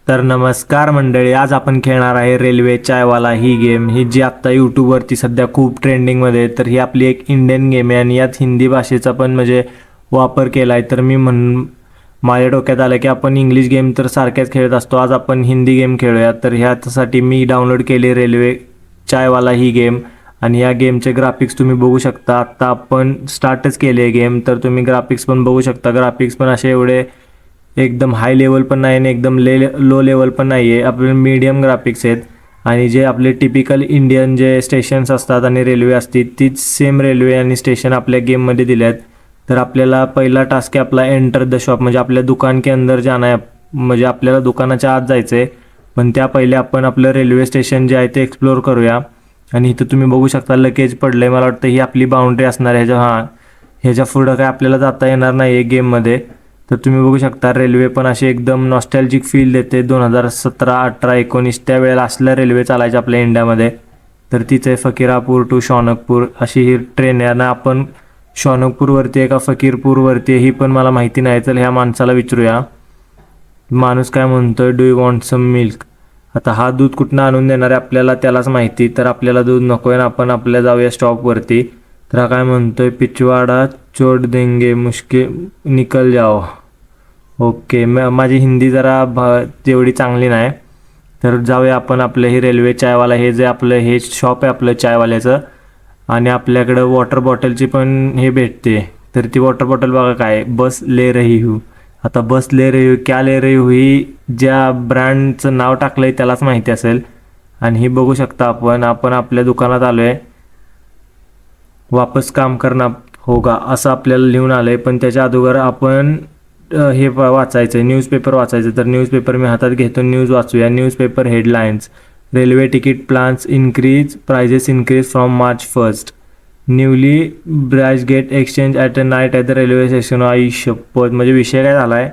तर नमस्कार मंडळी, आज आपण खेळणार आहे रेल्वे चायवाला ही गेम. ही जी आत्ता यूट्यूबवरती सध्या खूप ट्रेंडिंगमध्ये आहे. तर ही आपली एक इंडियन गेम आहे आणि यात हिंदी भाषेचा पण म्हणजे वापर केला आहे. तर माझ्या डोक्यात आलं की आपण इंग्लिश गेम तर सारख्याच खेळत असतो, आज आपण हिंदी गेम खेळूया. तर ह्यासाठी मी डाउनलोड केली रेल्वे चायवाला ही गेम आणि या गेमचे ग्राफिक्स तुम्ही बघू शकता. आत्ता आपण स्टार्टच केली आहे गेम, तर तुम्ही ग्राफिक्स पण बघू शकता. ग्राफिक्स पण असे एवढे एकदम हाय लेवल पण नाही आणि एकदम लो लेवल पण नाही आहे, आपले मीडियम ग्राफिक्स आहेत. आणि जे आपले टिपिकल इंडियन जे स्टेशन्स असतात आणि रेल्वे असते तीच सेम रेल्वे आणि स्टेशन आपल्या गेममध्ये दिले आहेत. तर आपल्याला पहिला टास्क आहे आपला एंटर द शॉप, म्हणजे आपल्या दुकान के अंदर जाणं आहे, म्हणजे आपल्याला दुकानाच्या आत जायचं आहे. पण त्या पहिले आपण आपलं रेल्वे स्टेशन जे आहे ते एक्सप्लोर करूया. आणि इथं तुम्ही बघू शकता लगेज पडलं आहे, मला वाटतं ही आपली बाउंड्री असणार आहे. ह्याच्या पुढं काय आपल्याला जाता येणार नाही आहे गेममध्ये. तर तुम्ही बघू शकता रेल्वे पण अशी एकदम नॉस्टॅल्जिक फील देते. 2017, 18, 19 त्या वेळेला असल्या रेल्वे चालायच्या आपल्या इंडियामध्ये. तर तिथे फकीरापूर टू शौनकपूर अशी ही ट्रेन आहे ना. आपण शौनकपूरवरती आहे का फकीरपूरवरती आहे ही पण मला माहिती नाही. तर ह्या माणसाला विचारूया, माणूस काय म्हणतोय, do you want some milk. आता हा दूध कुठनं आणून देणार आहे आपल्याला त्यालाच माहिती. तर आपल्याला दूध नको आहे ना, आपण आपल्या जाऊया स्टॉपवरती. तर हा काय म्हणतोय, पिछवाडा छोड़ देंगे मुश्किल निकल जाओ. ओके, माझी हिंदी जरा तेवढी चांगली नाही. तर जाऊया आपण आपलं ही रेल्वे चायवाला, हे जे आपलं हे शॉप आहे आपलं चायवाल्याचं. आणि आपल्याकडं वॉटर बॉटलची पण हे भेटते. तर ती वॉटर बॉटल बघा काय, बस ले रही हूँ. आता बस ले रही हूँ, क्या ले रही हूँ ही ज्या ब्रँडचं नाव टाकलं आहे त्यालाच माहिती असेल. आणि ही बघू शकता आपण आपल्या दुकानात आलो आहे. वापस काम करना होगा असं आपल्याला लिहून आलं आहे. पण त्याच्या अगोदर आपण हे वाचायचं आहे, न्यूजपेपर वाचायचं. तर न्यूजपेपर मी हातात घेतो, न्यूज वाचूया. Newspaper headlines, railway ticket plans increase, prices increase from March 1. Newly brides get exchange at a night at the railway station. आई शपथ, म्हणजे विषय काय झाला आहे,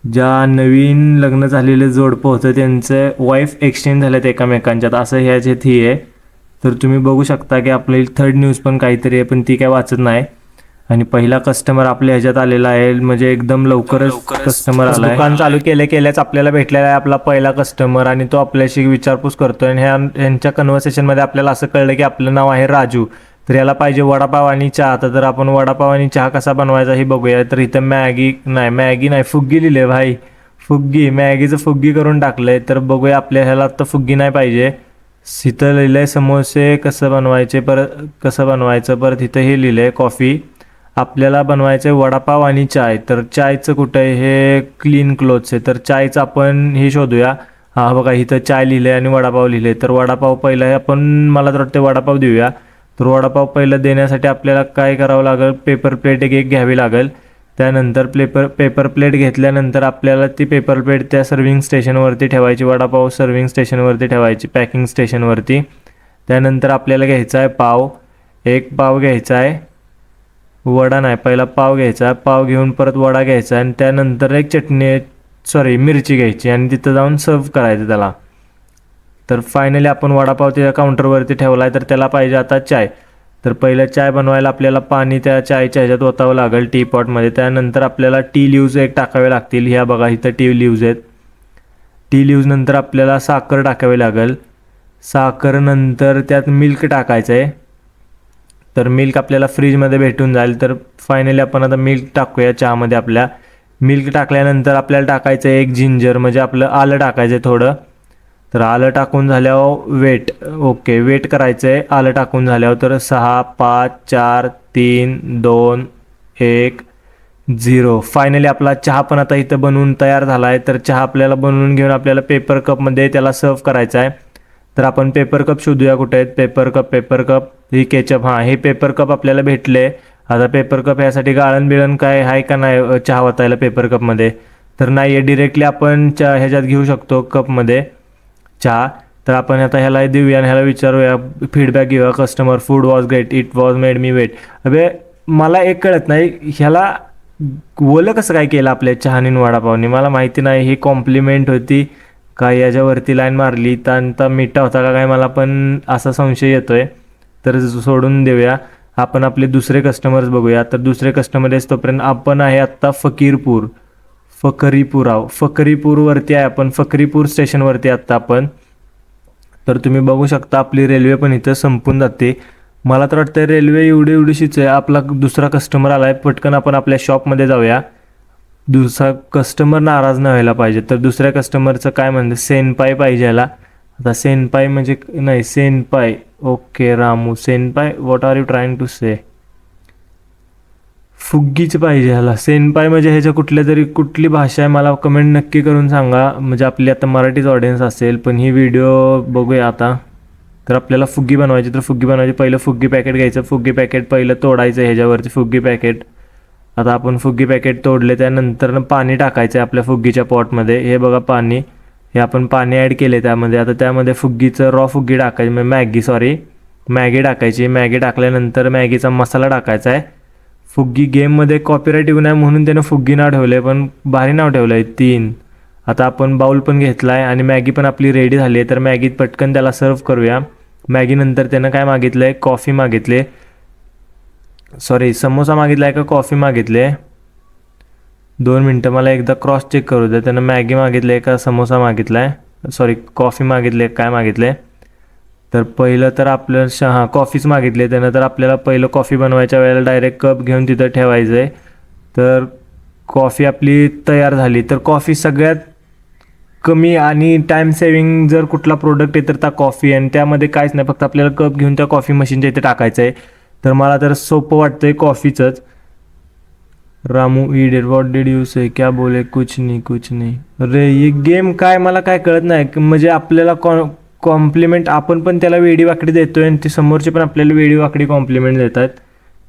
ज्या नवीन लग्न झालेले जोडपं होतं त्यांचे वाईफ एक्सचेंज झाल्यात एकामेकांच्यात, असं ह्याच्यात ही आहे. तर तुम्ही बघू शकता की आपली थर्ड न्यूज पण काहीतरी आहे, पण ती काय वाचत नाही. आणि पहिला कस्टमर आपल्या ह्याच्यात आलेला आहे, म्हणजे एकदम लवकरच कस्टमर आला आहे. दुकान चालू केल्याच आपल्याला भेटलेला आहे आपला पहिला कस्टमर आणि तो आपल्याशी विचारपूस करतोय. आणि ह्यांच्या कन्व्हर्सेशनमध्ये आपल्याला असं कळलं की आपलं नाव आहे राजू. तर याला पाहिजे वडापाव आणि चहा. तर आपण वडापाव आणि चहा कसा बनवायचा हे बघूया. तर इथं मॅगी नाही फुग्गी लिहिले भाई, फुग्गी, मॅगीचं फुग्गी करून टाकलंय. तर बघूया, आपल्या ह्याला आता फुग्गी नाही पाहिजे. इथं लिहिलंय समोसे कसं बनवायचं. परत इथं हे लिहिलंय कॉफी. आपल्याला बनवायचं आहे वडापाव आणि चाय. तर चायचं कुठं आहे, हे क्लीन क्लोथ्स आहे. तर चायचं आपण हे शोधूया. हा बघा, इथं चाय लिहिलं आहे आणि वडापाव लिहिले. तर वडापाव पहिला आहे, आपण मला तर वाटते वडापाव देऊया. तर वडापाव पहिलं देण्यासाठी आपल्याला काय करावं लागेल, पेपर प्लेट एक घ्यावी लागेल. त्यानंतर पेपर प्लेट घेतल्यानंतर आपल्याला ती पेपर प्लेट त्या सर्विंग स्टेशनवरती ठेवायची, वडापाव सर्विंग स्टेशनवरती ठेवायची, पॅकिंग स्टेशनवरती. त्यानंतर आपल्याला घ्यायचा आहे पाव, एक पाव घ्यायचा आहे. वडा नाही, पहिला पाव घ्यायचा, पाव घेऊन परत वडा घ्यायचा आणि त्यानंतर एक मिरची घ्यायची आणि तिथं जाऊन सर्व करायचं त्याला. तर फायनली आपण वडापाव त्या काउंटरवरती ठेवला आहे. तर त्याला पाहिजे आता चाय. तर पहिलं चाय बनवायला आपल्याला पाणी त्या चायच्या ह्याच्यात ओतावं लागेल टी पॉटमध्ये. त्यानंतर आपल्याला टी लिव्ज एक टाकावे लागतील. ह्या बघा इथं टी लिव्ज आहेत. टी लिव्ज नंतर आपल्याला साखर टाकावी लागेल. साखर नंतर त्यात मिल्क टाकायचं आहे. तर मिल्क आपल्याला फ्रीजमध्ये भेटून जाईल. तर फायनली आपण आता मिल्क टाकूया चहामध्ये आपल्या. मिल्क टाकल्यानंतर आपल्याला टाकायचं आहे एक जिंजर, म्हणजे आपलं आलं टाकायचं आहे थोडं. तर आलं टाकून झाल्यावर वेट करायचं आहे आलं टाकून झाल्यावर. तर 6, 5, 4, 3, 2, 1, 0. फायनली आपला चहा पण आता इथं बनवून तयार झाला आहे. तर चहा आपल्याला बनवून घेऊन आपल्याला पेपर कपमध्ये त्याला सर्व करायचा आहे. तर आपण पेपर कप शोधूया कुठे आहेत. पेपर कप ही केचप, हां हे पेपर कप आपल्याला भेटले. आता पेपर कप ह्यासाठी गाळण बिळण काय आहे का नाही चहा वतायला पेपर कपमध्ये. तर नाही आहे, डिरेक्टली आपण ह्याच्यात घेऊ शकतो कपमध्ये चहा. तर आपण आता ह्याला देऊया आणि ह्याला विचारूया, फीडबॅक घेऊया. Customer, food was great, it was made me wait. अबे मला एक कळत नाही, ह्याला ओलं कसं काय केलं आपल्या चहानी वडापावनी, मला माहिती नाही. ही कॉम्प्लिमेंट होती का याच्यावरती लाईन मारली तर मिठा होता का काय, मला पण असा संशय येतोय. तर सोडून देऊया. आपण आपले दुसरे कस्टमर्स बघूया. तर दुसरे कस्टमर तोपर्यंत आपण आहे आत्ता फकरीपूरवरती आहे आपण, फकरीपूर स्टेशनवरती आत्ता आपण. तर तुम्ही बघू शकता आपली रेल्वे पण इथं संपून जाते. मला तर वाटतं रेल्वे एवढीशीच आहे. आपला दुसरा कस्टमर आला आहे, पटकन आपण आपल्या शॉपमध्ये जाऊया. दुसरा कस्टमर नाराज नाही व्हायला पाहिजे. तर दुसऱ्या कस्टमरचं काय म्हणतं, सेनपाय पाहिजे याला. आता सेनपाय म्हणजे नाही, सेनपाय. ओके रामू, सेनपाय what are you trying to say. फुग्गीच पाहिजे ह्याला. सेनपाय म्हणजे ह्याच्या कुठली भाषा आहे मला कमेंट नक्की करून सांगा. म्हणजे आपली आता मराठीच ऑडियन्स असेल, पण ही व्हिडिओ बघूया आता. तर आपल्याला फुग्गी बनवायची, तर फुग्गी बनवायची. पहिलं फुग्गी पॅकेट घ्यायचं, फुग्गी पॅकेट पहिलं तोडायचं ह्याच्यावरती फुग्गी पॅकेट. आता आपण फुग्गी पॅकेट तोडले, त्यानंतर पाणी टाकायचं आहे आपल्या फुग्गीच्या पॉटमध्ये. हे बघा पाणी, हे आपण पाणी ॲड केले त्यामध्ये. आता त्यामध्ये फुग्गीचं रॉ फुग्गी टाकायची, मॅगी टाकायची. मॅगी टाकल्यानंतर मॅगीचा मसाला टाकायचा आहे. फुग्गी गेममध्ये कॉपीराईट येऊ नये म्हणून त्यानं फुग्गी नाव ठेवलं आहे, पण भारी नाव ठेवलं आहे 3. आता आपण बाऊल पण घेतला आहे आणि मॅगी पण आपली रेडी झाली आहे. तर मॅगीत पटकन त्याला सर्व करूया. मॅगीनंतर त्यानं काय मागितलं आहे, कॉफी मागितले, सॉरी समोसा मागितला आहे का कॉफी मागितले. 2 मिनटं मला एकदा क्रॉस चेक करू द्या. त्यानं मॅगी मागितले का समोसा मागितला आहे, सॉरी कॉफी मागितले काय मागितले. तर पहिलं तर आपलं कॉफीच मागितली त्यानं. तर आपल्याला पहिलं कॉफी बनवायच्या वेळेला डायरेक्ट कप घेऊन तिथं ठेवायचं आहे. तर कॉफी आपली तयार झाली. तर कॉफी सगळ्यात कमी आणि टाईम सेविंग जर कुठला प्रोडक्ट आहे तर त्या कॉफी, आणि त्यामध्ये काहीच नाही, फक्त आपल्याला कप घेऊन त्या कॉफी मशीनच्या इथे टाकायचं आहे. तर मला तर सोपं वाटतंय कॉफीचंच. Ramu idiot, what did you say, क्या बोले, कुछ नहीं. अरे ये गेम काय मला काय कळत नाही. म्हणजे आपल्याला कॉम्प्लिमेंट आपण पण त्याला वेडी वाकडी देतोय आणि ते समोरचे पण आपल्याला वेडी वाकडी कॉम्प्लिमेंट देतात.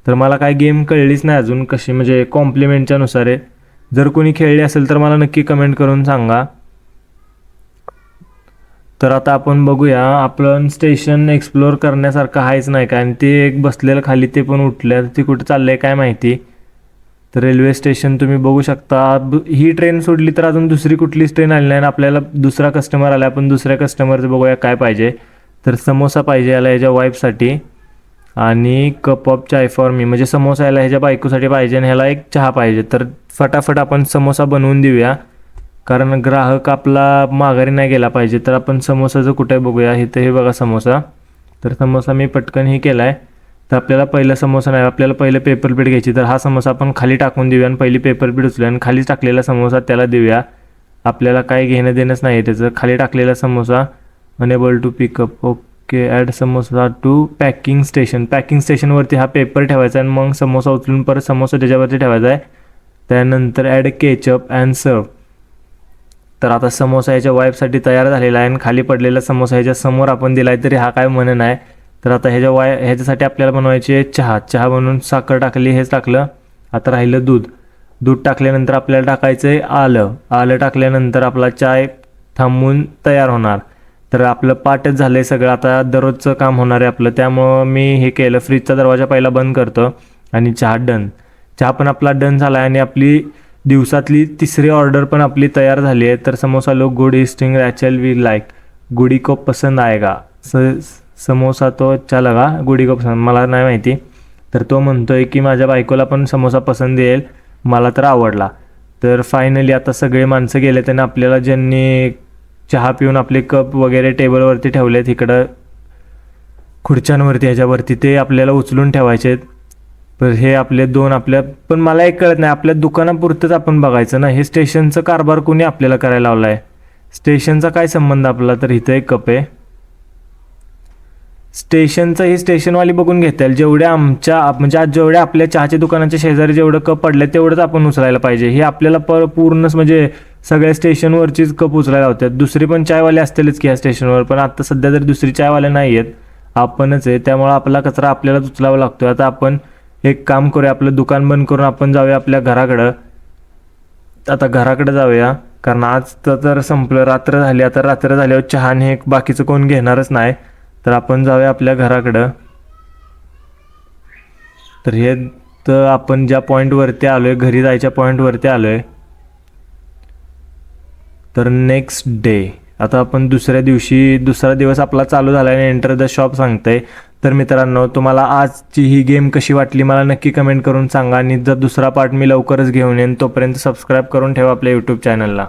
तर मला काय गेम कळलीच नाही अजून कशी, म्हणजे कॉम्प्लिमेंटच्या नुसार आहे. जर कोणी खेळली असेल तर मला नक्की कमेंट करून सांगा. तर आता आपण बघूया, आपलं स्टेशन एक्सप्लोअर करण्यासारखं आहेच नाही काय. आणि ते एक बसलेलं खाली ते पण उठलं, ते कुठं चाललं आहे काय माहिती. तर रेल्वे स्टेशन तुम्ही बघू शकता. ही ट्रेन सोडली तर अजून दुसरी कुठलीच ट्रेन आली नाही. आपल्याला दुसरा कस्टमर आला, आपण दुसऱ्या कस्टमरचं बघूया काय पाहिजे. तर समोसा पाहिजे याला ह्याच्या वाईफसाठी, आणि cup of chai for me, म्हणजे समोसा याला ह्याच्या बायकोसाठी पाहिजे आणि ह्याला एक चहा पाहिजे. तर फटाफट आपण समोसा बनवून देऊया, कारण ग्राहक आपला माघारी नाही गेला पाहिजे. तर आपण समोसाचं कुठे बघूया, इथं हे बघा समोसा. तर समोसा मी पटकन हे केला आहे. तर आपल्याला पहिला समोसा नाही, आपल्याला पहिलं पेपर प्लेट घ्यायची. तर हा समोसा आपण खाली टाकून देऊया आणि पहिली पेपर प्लेट उचलूया आणि खाली टाकलेला समोसा त्याला देऊया. आपल्याला काय घेणं देणंच नाही त्याचं. खाली टाकलेला samosa unable to pick up. Okay, add samosa to packing station. Packing स्टेशनवरती हा पेपर ठेवायचा आणि मग समोसा उचलून परत समोसा त्याच्यावरती ठेवायचा आहे. त्यानंतर ॲड केचप अँड सर्व. तर आता समोसा ह्याच्या वाईफसाठी तयार झालेला आहे आणि खाली पडलेला समोसा ह्याच्या समोर आपण दिला आहे, तरी हा काय म्हणत आहे. तर आता ह्याच्यासाठी आपल्याला बनवायचे चहा बनवून साखर टाकली, हेच टाकलं. आता राहिलं दूध टाकल्यानंतर आपल्याला टाकायचं आहे आलं टाकल्यानंतर आपला चाय थांबून तयार होणार. तर आपलं पाठच झालं आहे सगळं. आता दररोजचं काम होणार आहे आपलं, त्यामुळं मी हे केलं, फ्रीजचा दरवाजा पहिला बंद करतो आणि चहा पण आपला डन झाला आहे. आणि आपली दिवसातली 3री ऑर्डर पण आपली तयार झाली आहे. तर समोसा लोग good easting Rachel we like, गुडी को पसंद आएगा. समोसा तो अच्छा लगा, गुडी को पसंद, मला नाही माहिती. तर तो म्हणतोय की माझ्या बायकोला पण समोसा पसंत येईल, मला तर आवडला. तर फायनली आता सगळे माणसं गेले, त्यांना आपल्याला ज्यांनी चहा पिऊन आपले कप वगैरे टेबलवरती ठेवलेत इकडं खुर्च्यांवरती ह्याच्यावरती, ते आपल्याला उचलून ठेवायचे आहेत. पण हे आपले 2 पण मला एक कळत नाही, आपल्या दुकानापुरतंच आपण बघायचं ना. हे स्टेशनचं कारभार कोणी आपल्याला करायला लावला आहे, स्टेशनचा काय संबंध आपला. तर इथं एक कप आहे स्टेशनचं, हे स्टेशनवाली बघून घेतील. जेवढ्या म्हणजे आज जेवढ्या आपल्या चहाच्या दुकानाच्या शेजारी जेवढं कप पडले तेवढंच आपण उचलायला पाहिजे. हे आपल्याला पूर्णच म्हणजे सगळ्या स्टेशनवरचीच कप उचलायला होतात. दुसरी पण चायवाले असतीलच की ह्या स्टेशनवर, पण आता सध्या जर दुसरी चायवाले नाही आहेत, आपणच आहे. त्यामुळं आपला कचरा आपल्यालाच उचलावा लागतो. आता आपण एक काम करूया, आपलं दुकान बंद करून आपण जाऊया आपल्या घराकडं. आता घराकडे जाऊया, कारण आज तर संपलं, रात्र झाली. आता रात्र झाल्यावर चहाने एक बाकीचं कोण घेणारच नाही. तर आपण जाऊया आपल्या घराकडं. तर हे तर आपण ज्या पॉईंटवरती आलो आहे, घरी जायच्या पॉईंटवरती आलो आहे. तर नेक्स्ट डे, आता आपण दुसरा दिवस आपला चालू झाला आहे. एंटर द शॉप सांगतंय. तर मित्रांनो, तुम्हाला आजची ही गेम कशी वाटली मला नक्की कमेंट करून सांगा आणि जर दुसरा पार्ट मी लवकरच घेऊन येईन. तोपर्यंत सबस्क्राईब करून ठेवा आपल्या यूट्यूब चॅनलला.